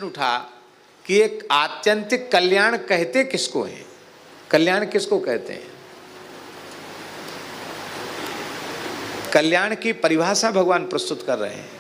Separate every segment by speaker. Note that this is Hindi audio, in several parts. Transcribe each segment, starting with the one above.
Speaker 1: प्रश्न उठा कि एक आत्यंतिक कल्याण कहते किसको हैं, कल्याण किसको कहते हैं? कल्याण की परिभाषा भगवान प्रस्तुत कर रहे हैं।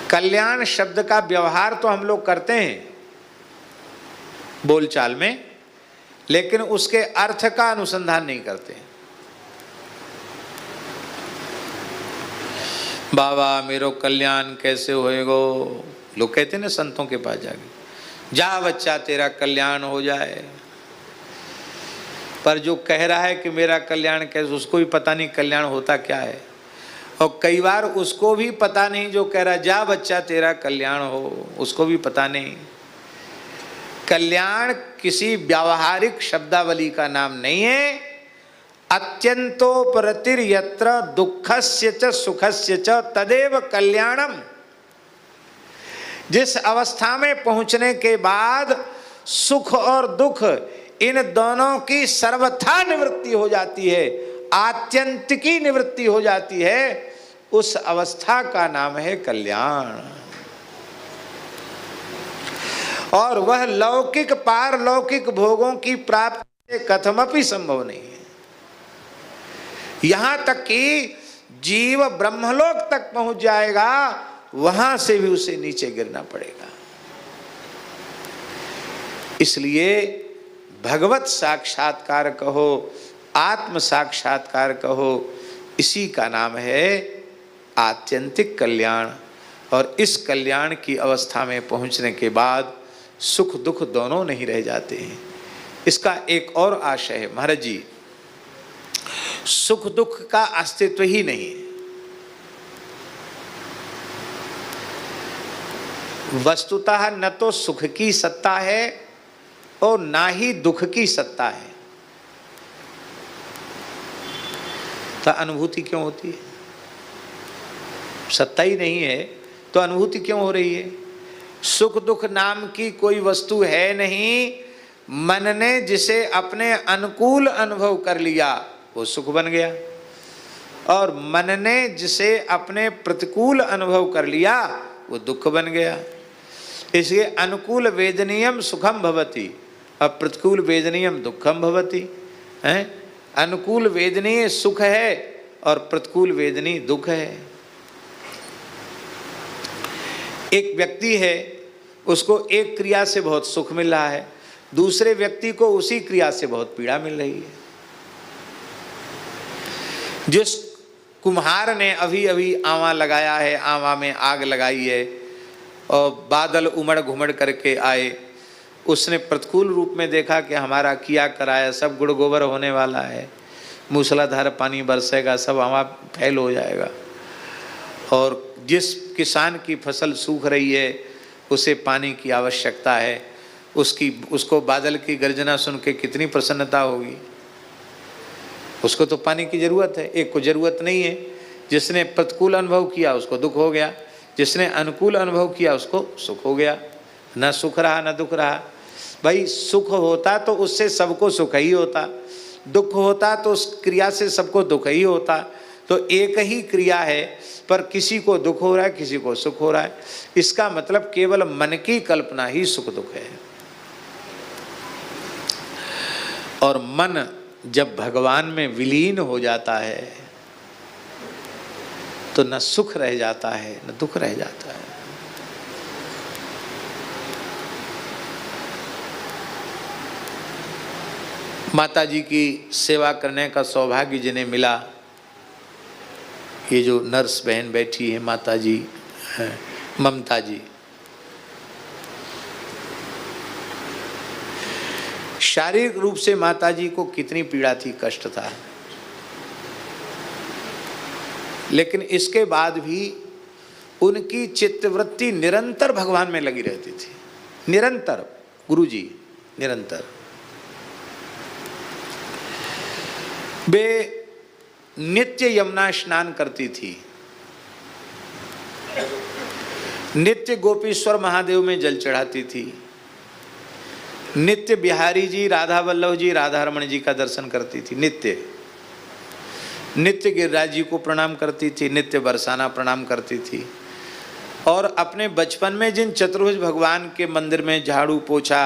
Speaker 1: कल्याण शब्द का व्यवहार तो हम लोग करते हैं बोलचाल में, लेकिन उसके अर्थ का अनुसंधान नहीं करते। बाबा मेरो कल्याण कैसे होएगो, लोग कहते हैं ना संतों के पास जाके, जा बच्चा तेरा कल्याण हो जाए। पर जो कह रहा है कि मेरा कल्याण कैसे, उसको भी पता नहीं कल्याण होता क्या है। और कई बार उसको भी पता नहीं, जो कह रहा जा बच्चा तेरा कल्याण हो, उसको भी पता नहीं। कल्याण किसी व्यावहारिक शब्दावली का नाम नहीं है। अत्यंतोपरतिर यत्र दुःखस्य च सुखस्य च तदेव कल्याणम। जिस अवस्था में पहुंचने के बाद सुख और दुख इन दोनों की सर्वथा निवृत्ति हो जाती है, आत्यंतिकी निवृत्ति हो जाती है, उस अवस्था का नाम है कल्याण। और वह लौकिक पारलौकिक भोगों की प्राप्ति कथमपि संभव नहीं है। यहां तक कि जीव ब्रह्मलोक तक पहुंच जाएगा, वहां से भी उसे नीचे गिरना पड़ेगा। इसलिए भगवत साक्षात्कार कहो, आत्म साक्षात्कार कहो, इसी का नाम है आत्यंतिक कल्याण। और इस कल्याण की अवस्था में पहुंचने के बाद सुख दुख दोनों नहीं रह जाते हैं। इसका एक और आशय है महाराज जी, सुख दुख का अस्तित्व ही नहीं है। वस्तुतः न तो सुख की सत्ता है और ना ही दुख की सत्ता है, तो अनुभूति क्यों होती है? सत्ता ही नहीं है तो अनुभूति क्यों हो रही है? सुख दुख नाम की कोई वस्तु है नहीं। मन ने जिसे अपने अनुकूल अनुभव कर लिया वो सुख बन गया, और मन ने जिसे अपने प्रतिकूल अनुभव कर लिया वो दुख बन गया। इसलिए अनुकूल वेदनीयम सुखम भवति और प्रतिकूल वेदनीयम दुखम भवति। हैं, अनुकूल वेदनीय सुख है और प्रतिकूल वेदनीय दुख है। एक व्यक्ति है, उसको एक क्रिया से बहुत सुख मिल रहा है, दूसरे व्यक्ति को उसी क्रिया से बहुत पीड़ा मिल रही है। जिस कुम्हार ने अभी अभी आवा लगाया है, आवा में आग लगाई है और बादल उमड़ घुमड़ करके आए, उसने प्रतिकूल रूप में देखा कि हमारा किया कराया सब गुड़ गोबर होने वाला है, मूसलाधार पानी बरसेगा, सब हवा फैल हो जाएगा। और जिस किसान की फसल सूख रही है उसे पानी की आवश्यकता है, उसको बादल की गर्जना सुन के कितनी प्रसन्नता होगी। उसको तो पानी की जरूरत है, एक को जरूरत नहीं है। जिसने प्रतिकूल अनुभव किया उसको दुख हो गया, जिसने अनुकूल अनुभव किया उसको सुख हो गया। न सुख रहा न दुख रहा। भाई सुख होता तो उससे सबको सुख ही होता, दुख होता तो उस क्रिया से सबको दुख ही होता। तो एक ही क्रिया है पर किसी को दुख हो रहा है, किसी को सुख हो रहा है। इसका मतलब केवल मन की कल्पना ही सुख दुख है। और मन जब भगवान में विलीन हो जाता है तो न सुख रह जाता है न दुख रह जाता है। माता जी की सेवा करने का सौभाग्य जिन्हें मिला, ये जो नर्स बहन बैठी है माता जी, ममता जी, शारीरिक रूप से माता जी को कितनी पीड़ा थी, कष्ट था, लेकिन इसके बाद भी उनकी चित्तवृत्ति निरंतर भगवान में लगी रहती थी। निरंतर, गुरुजी निरंतर। वे नित्य यमुना स्नान करती थी, नित्य गोपीश्वर महादेव में जल चढ़ाती थी, नित्य बिहारी जी, राधा वल्लभ जी, राधा रमण जी का दर्शन करती थी, नित्य नित्य गिरिराज जी को प्रणाम करती थी, नित्य बरसाना प्रणाम करती थी। और अपने बचपन में जिन चतुर्भुज भगवान के मंदिर में झाड़ू पोछा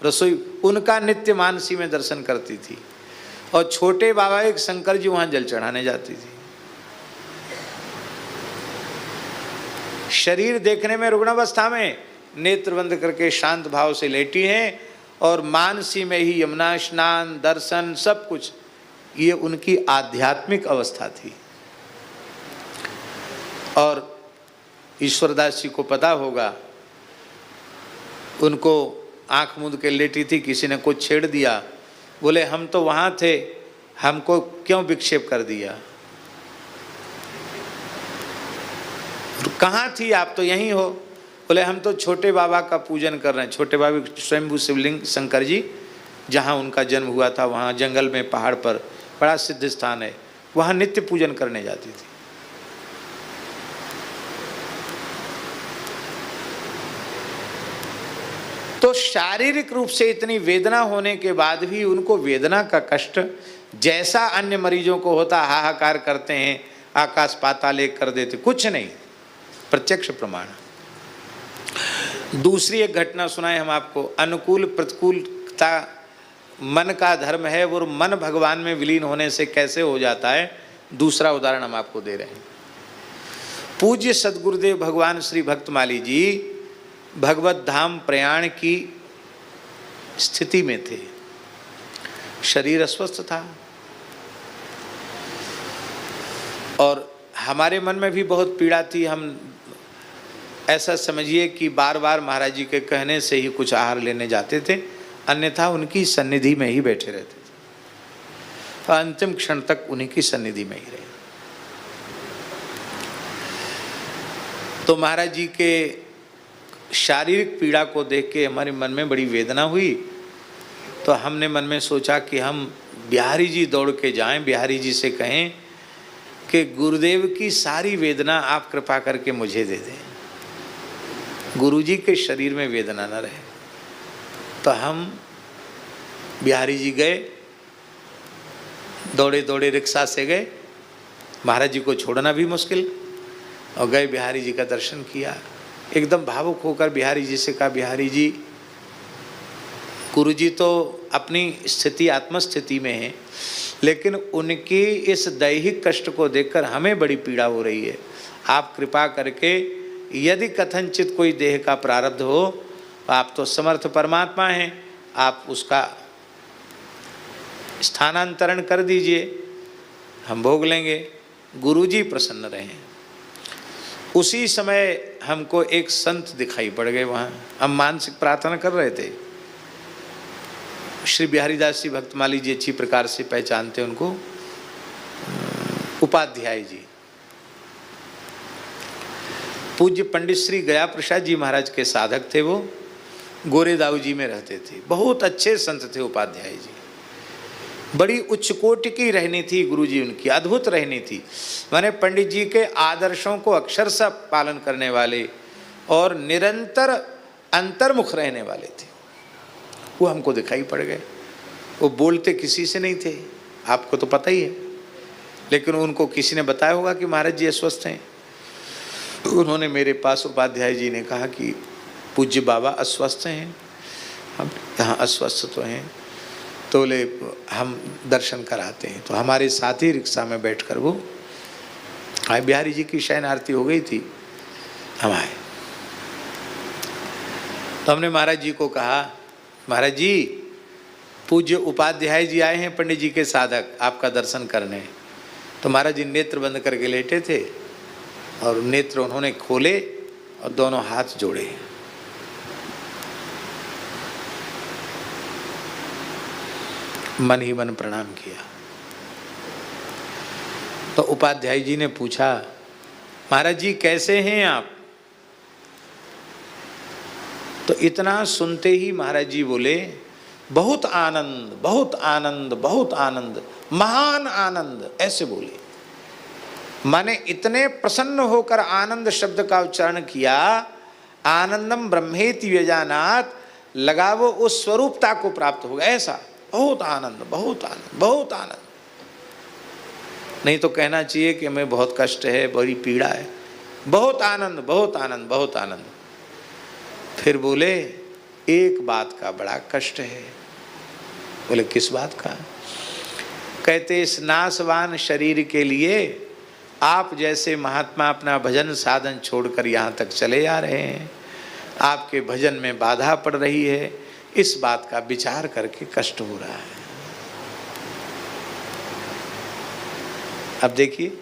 Speaker 1: रसोई उनका नित्य मानसी में दर्शन करती थी। और छोटे बाबा एक शंकर जी वहां जल चढ़ाने जाती थी। शरीर देखने में रुग्ण अवस्था में नेत्र बंद करके शांत भाव से लेटी हैं और मानसी में ही यमुना स्नान दर्शन सब कुछ, ये उनकी आध्यात्मिक अवस्था थी। और ईश्वरदास जी को पता होगा, उनको आंख मूंद के लेटी थी, किसी ने कुछ छेड़ दिया, बोले हम तो वहां थे, हमको क्यों विक्षेप कर दिया? कहाँ थी आप? तो यहीं हो। बोले हम तो छोटे बाबा का पूजन कर रहे हैं। छोटे बाबा स्वयंभू शिवलिंग शंकर जी जहाँ उनका जन्म हुआ था, वहाँ जंगल में पहाड़ पर बड़ा सिद्ध स्थान है, वहाँ नित्य पूजन करने जाती थी। तो शारीरिक रूप से इतनी वेदना होने के बाद भी उनको वेदना का कष्ट जैसा अन्य मरीजों को होता, हाहाकार करते हैं, आकाश पाताल एक कर देते, कुछ नहीं, प्रत्यक्ष प्रमाण। दूसरी एक घटना सुनाए हम आपको। अनुकूल प्रतिकूलता मन का धर्म है, वो मन भगवान में विलीन होने से कैसे हो जाता है, दूसरा उदाहरण हम आपको दे रहे हैं। पूज्य सदगुरुदेव भगवान श्री भक्तमाली जी भगवत धाम प्रयाण की स्थिति में थे। शरीर अस्वस्थ था और हमारे मन में भी बहुत पीड़ा थी। हम ऐसा समझिए कि बार बार महाराज जी के कहने से ही कुछ आहार लेने जाते थे, अन्यथा उनकी सन्निधि में ही बैठे रहते थे। तो अंतिम क्षण तक उन्हीं की सन्निधि में ही रहे। तो महाराज जी के शारीरिक पीड़ा को देख के हमारे मन में बड़ी वेदना हुई। तो हमने मन में सोचा कि हम बिहारी जी दौड़ के जाएं, बिहारी जी से कहें कि गुरुदेव की सारी वेदना आप कृपा करके मुझे दे दें, गुरुजी के शरीर में वेदना न रहे। तो हम बिहारी जी गए, दौड़े दौड़े रिक्शा से गए, महाराज जी को छोड़ना भी मुश्किल, और गए बिहारी जी का दर्शन किया। एकदम भावुक होकर बिहारी जी से कहा, बिहारी जी गुरुजी तो अपनी स्थिति आत्मस्थिति में है, लेकिन उनकी इस दैहिक कष्ट को देखकर हमें बड़ी पीड़ा हो रही है। आप कृपा करके यदि कथनचित कोई देह का प्रारब्ध हो, आप तो समर्थ परमात्मा हैं, आप उसका स्थानांतरण कर दीजिए, हम भोग लेंगे, गुरुजी प्रसन्न रहें। उसी समय हमको एक संत दिखाई पड़ गए वहाँ। हम मानसिक प्रार्थना कर रहे थे। श्री बिहारीदास जी भक्तमाली जी अच्छी प्रकार से पहचानते उनको, उपाध्याय जी। पूज्य पंडित श्री गया प्रसाद जी महाराज के साधक थे, वो गोरेदाऊ जी में रहते थे। बहुत अच्छे संत थे उपाध्याय जी, बड़ी उच्च कोटि की रहनी थी गुरु जी उनकी, अद्भुत रहनी थी। माने पंडित जी के आदर्शों को अक्षरशः पालन करने वाले और निरंतर अंतर्मुख रहने वाले थे। वो हमको दिखाई पड़ गए। वो बोलते किसी से नहीं थे, आपको तो पता ही है, लेकिन उनको किसी ने बताया होगा कि महाराज जी अस्वस्थ हैं। उन्होंने मेरे पास, उपाध्याय जी ने कहा कि पूज्य बाबा अस्वस्थ हैं। हम कहाँ अस्वस्थ तो हैं, तो बोले हम दर्शन कराते हैं। तो हमारे साथ ही रिक्शा में बैठकर वो आए। बिहारी जी की शयन आरती हो गई थी, हम आए। तो हमने महाराज जी को कहा, महाराज जी पूज्य उपाध्याय जी आए हैं पंडित जी के साधक, आपका दर्शन करने। तो महाराज जी नेत्र बंद करके लेटे थे और नेत्र उन्होंने खोले और दोनों हाथ जोड़े। मन ही मन प्रणाम किया। तो उपाध्याय जी ने पूछा, महाराज जी कैसे हैं आप? तो इतना सुनते ही महाराज जी बोले, बहुत आनंद, बहुत आनंद, बहुत आनंद, महान आनंद, ऐसे बोले। माने इतने प्रसन्न होकर आनंद शब्द का उच्चारण किया। आनंदम ब्रह्मेति व्यजानात, लगा वो उस स्वरूपता को प्राप्त हो गया, ऐसा। बहुत आनंद, बहुत आनंद, बहुत आनंद। नहीं तो कहना चाहिए कि हमें बहुत कष्ट है, बड़ी पीड़ा है। बहुत आनंद, बहुत आनंद, बहुत आनंद। फिर बोले एक बात का बड़ा कष्ट है। बोले किस बात का? कहते इस नाशवान शरीर के लिए आप जैसे महात्मा अपना भजन साधन छोड़कर यहाँ तक चले आ रहे हैं, आपके भजन में बाधा पड़ रही है, इस बात का विचार करके कष्ट हो रहा है। अब देखिए,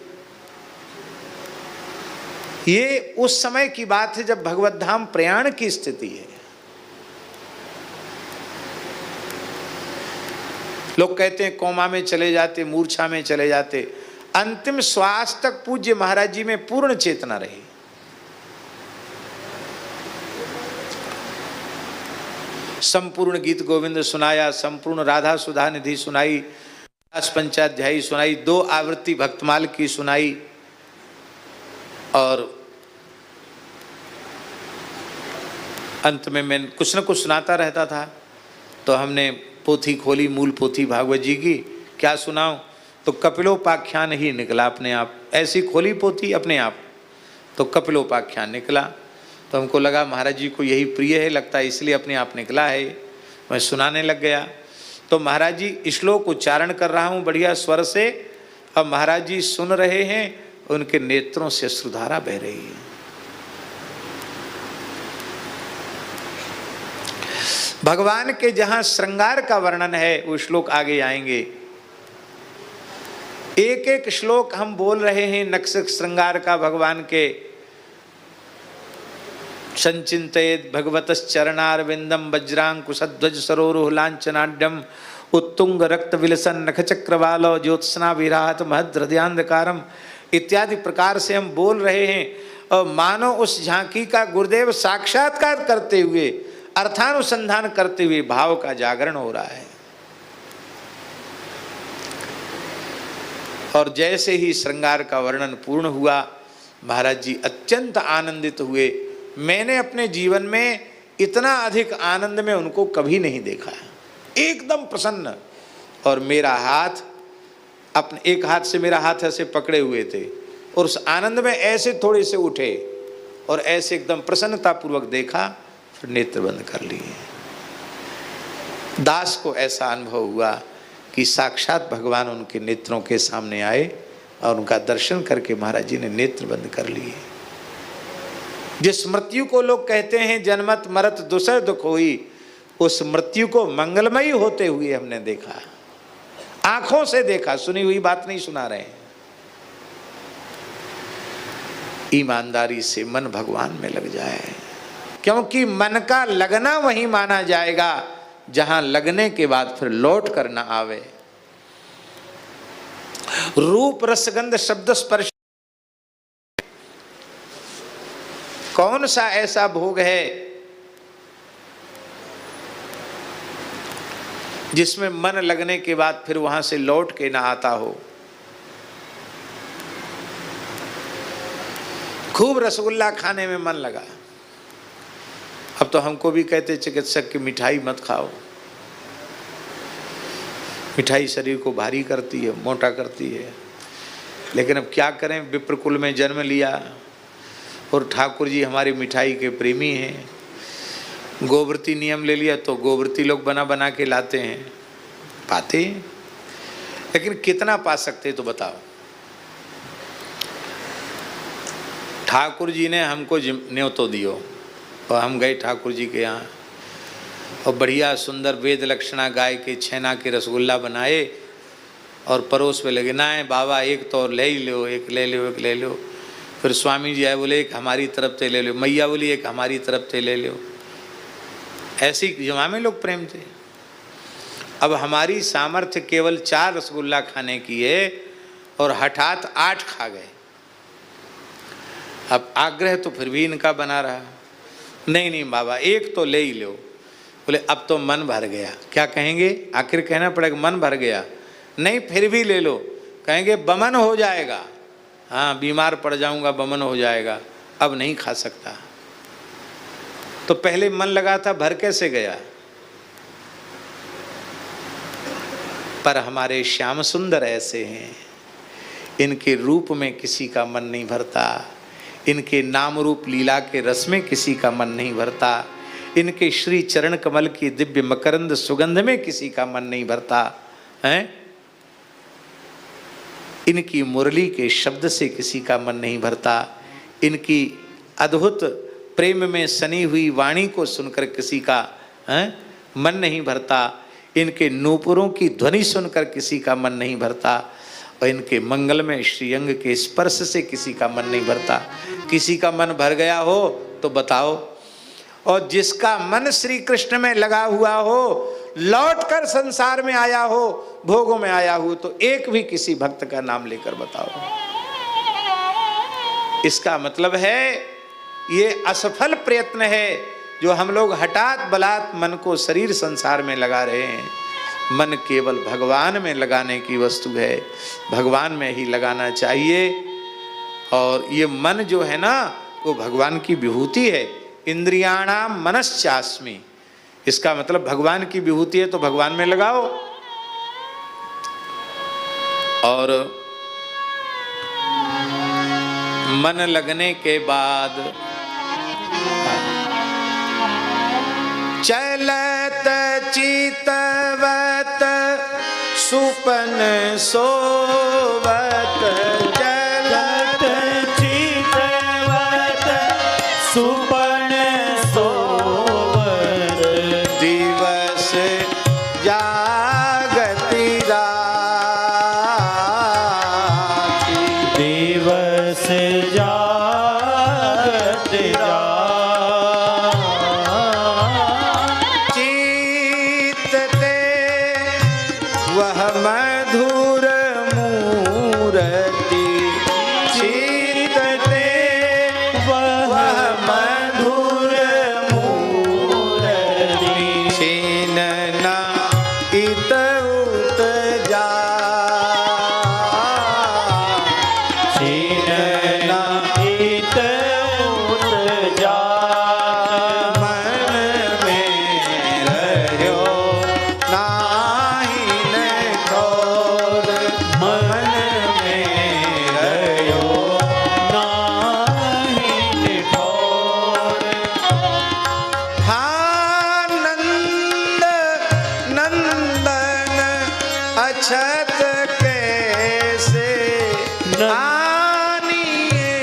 Speaker 1: ये उस समय की बात है जब भगवत धाम प्रयाण की स्थिति है। लोग कहते हैं कोमा में चले जाते, मूर्छा में चले जाते, अंतिम श्वास तक पूज्य महाराज जी में पूर्ण चेतना रही। संपूर्ण गीत गोविंद सुनाया, संपूर्ण राधा सुधा निधि सुनाई, 10 पंचाध्यायी सुनाई, 2 आवृत्ति भक्तमाल की सुनाई, और अंत में मैं कुछ न कुछ सुनाता रहता था। तो हमने पोथी खोली, मूल पोथी भागवत जी की, क्या सुनाऊं? तो कपिलोपाख्यान ही निकला अपने आप। ऐसी खोली पोथी अपने आप, तो कपिलोपाख्यान निकला। तो हमको लगा महाराज जी को यही प्रिय है, लगता है इसलिए अपने आप निकला है। मैं सुनाने लग गया। तो महाराज जी श्लोक उच्चारण कर रहा हूँ बढ़िया स्वर से, अब महाराज जी सुन रहे हैं, उनके नेत्रों से अश्रुधारा बह रही है। भगवान के जहां श्रृंगार का वर्णन है वो श्लोक आगे आएंगे। एक एक श्लोक हम बोल रहे हैं नक्शक श्रृंगार का भगवान के। संचिंतयेत् भगवतश्चरणारविंदम वज्रांकुशध्वज सरोरुह लांछनाढ्यम उत्तुंग रक्त विलसन नख चक्रवालो ज्योत्सना विराहत महद हृदयांधकारम इत्यादि प्रकार से हम बोल रहे हैं। और मानो उस झांकी का गुरुदेव साक्षात्कार करते हुए, अर्थानुसंधान करते हुए भाव का जागरण हो रहा है। और जैसे ही श्रृंगार का वर्णन पूर्ण हुआ, महाराज जी अत्यंत आनंदित हुए। मैंने अपने जीवन में इतना अधिक आनंद में उनको कभी नहीं देखा, एकदम प्रसन्न। और मेरा हाथ, अपने एक हाथ से मेरा हाथ ऐसे पकड़े हुए थे, और उस आनंद में ऐसे थोड़े से उठे और ऐसे एकदम प्रसन्नता पूर्वक देखा, फिर नेत्र बंद कर लिए। दास को ऐसा अनुभव हुआ कि साक्षात भगवान उनके नेत्रों के सामने आए और उनका दर्शन करके महाराज जी ने नेत्र बंद कर लिए। जिस मृत्यु को लोग कहते हैं जन्मत मरत दुसर दुख होई, उस मृत्यु को मंगलमयी होते हुए हमने देखा, आंखों से देखा, सुनी हुई बात नहीं सुना रहे हैं। ईमानदारी से मन भगवान में लग जाए, क्योंकि मन का लगना वही माना जाएगा जहां लगने के बाद फिर लौट कर ना आवे। रूप रसगंध शब्द स्पर्श, कौन सा ऐसा भोग है जिसमें मन लगने के बाद फिर वहां से लौट के ना आता हो। खूब रसगुल्ला खाने में मन लगा। अब तो हमको भी कहते चिकित्सक कि मिठाई मत खाओ, मिठाई शरीर को भारी करती है, मोटा करती है। लेकिन अब क्या करें, विप्रकुल में जन्म लिया और ठाकुर जी हमारे मिठाई के प्रेमी हैं। गोवर्ती नियम ले लिया तो गोवर्ती लोग बना बना के लाते हैं, पाते हैं, लेकिन कितना पा सकते तो बताओ। ठाकुर जी ने हमको न्योतो दियो और हम गए ठाकुर जी के यहाँ, और बढ़िया सुंदर वेद लक्षणा गाय के छेना के रसगुल्ला बनाए और परोस में लगे। ना है बाबा, एक तो और ले ही लो, एक ले लो, एक ले लो। फिर स्वामी जी आए, बोले एक हमारी तरफ से ले लो। मैया बोली एक हमारी तरफ से ले लो। ऐसी जमा में लोग प्रेम थे। अब हमारी सामर्थ्य केवल 4 रसगुल्ला खाने की है और हठात 8 खा गए। अब आग्रह तो फिर भी इनका बना रहा, नहीं नहीं बाबा एक तो ले ही लो। बोले अब तो मन भर गया। क्या कहेंगे? आखिर कहना पड़ेगा मन भर गया। नहीं फिर भी ले लो। कहेंगे बमन हो जाएगा। हाँ बीमार पड़ जाऊंगा, बमन हो जाएगा, अब नहीं खा सकता। तो पहले मन लगा था, भर कैसे गया? पर हमारे श्याम सुंदर ऐसे हैं, इनके रूप में किसी का मन नहीं भरता, इनके नाम रूप लीला के रस में किसी का मन नहीं भरता, इनके श्री चरण कमल की दिव्य मकरंद सुगंध में किसी का मन नहीं भरता है, इनकी मुरली के शब्द से किसी का मन नहीं भरता, इनकी अद्भुत प्रेम में सनी हुई वाणी को सुनकर किसी का मन नहीं भरता, इनके नूपुरों की ध्वनि सुनकर किसी का मन नहीं भरता, और इनके मंगलमय श्रीअंग के स्पर्श से किसी का मन नहीं भरता। किसी का मन भर गया हो तो बताओ। और जिसका मन श्री कृष्ण में लगा हुआ हो, लौटकर संसार में आया हो, भोगों में आया हो, तो एक भी किसी भक्त का नाम लेकर बताओ। इसका मतलब है ये असफल प्रयत्न है जो हम लोग हठात बलात् मन को शरीर संसार में लगा रहे हैं। मन केवल भगवान में लगाने की वस्तु है, भगवान में ही लगाना चाहिए। और ये मन जो है ना, वो भगवान की विभूति है। इंद्रियाणाम मनश्चास्मि, इसका मतलब भगवान की विभूति है तो भगवान में लगाओ। और मन लगने के बाद चलत चितवत सुपन सोवत, चलत चितवत सुपन सोवत, दिवस जागति राति, दिवस जागति राति, वह मधुर मूर्ति, चित्ते वह मधुर मूर्ति, छिनना इत उत जा, छिनना इत उत जा, मन में रहो नाही अछत कैसे आनिए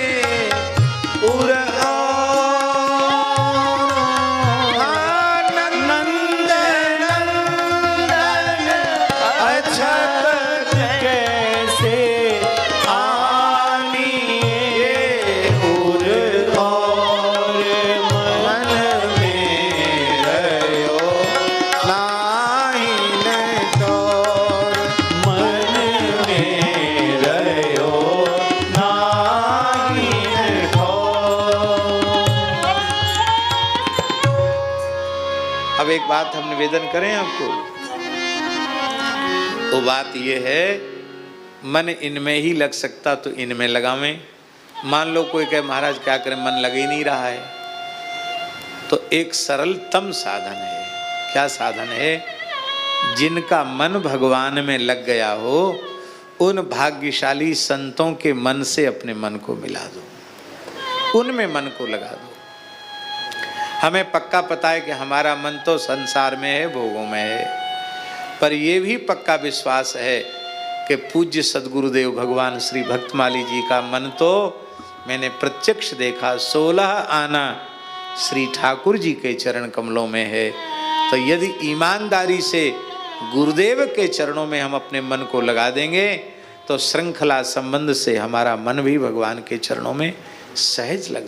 Speaker 1: उर नंद नंदन अछत कैसे आनिए उर और मन में रहो नाही ठोर, अब एक बात हम निवेदन करें आपको, वो बात ये है, मन इनमें ही लग सकता तो इनमें लगावें। मान लो कोई कहे महाराज क्या करें, मन लग ही नहीं रहा है, तो एक सरलतम साधन है। क्या साधन है? जिनका मन भगवान में लग गया हो, उन भाग्यशाली संतों के मन से अपने मन को मिला दो, उनमें मन को लगा दो। हमें पक्का पता है कि हमारा मन तो संसार में है, भोगों में है, पर यह भी पक्का विश्वास है कि पूज्य सद्गुरुदेव भगवान श्री भक्तमाली जी का मन तो मैंने प्रत्यक्ष देखा, 16 आना श्री ठाकुर जी के चरण कमलों में है। तो यदि ईमानदारी से गुरुदेव के चरणों में हम अपने मन को लगा देंगे तो श्रृंखला संबंध से हमारा मन भी भगवान के चरणों में सहज लग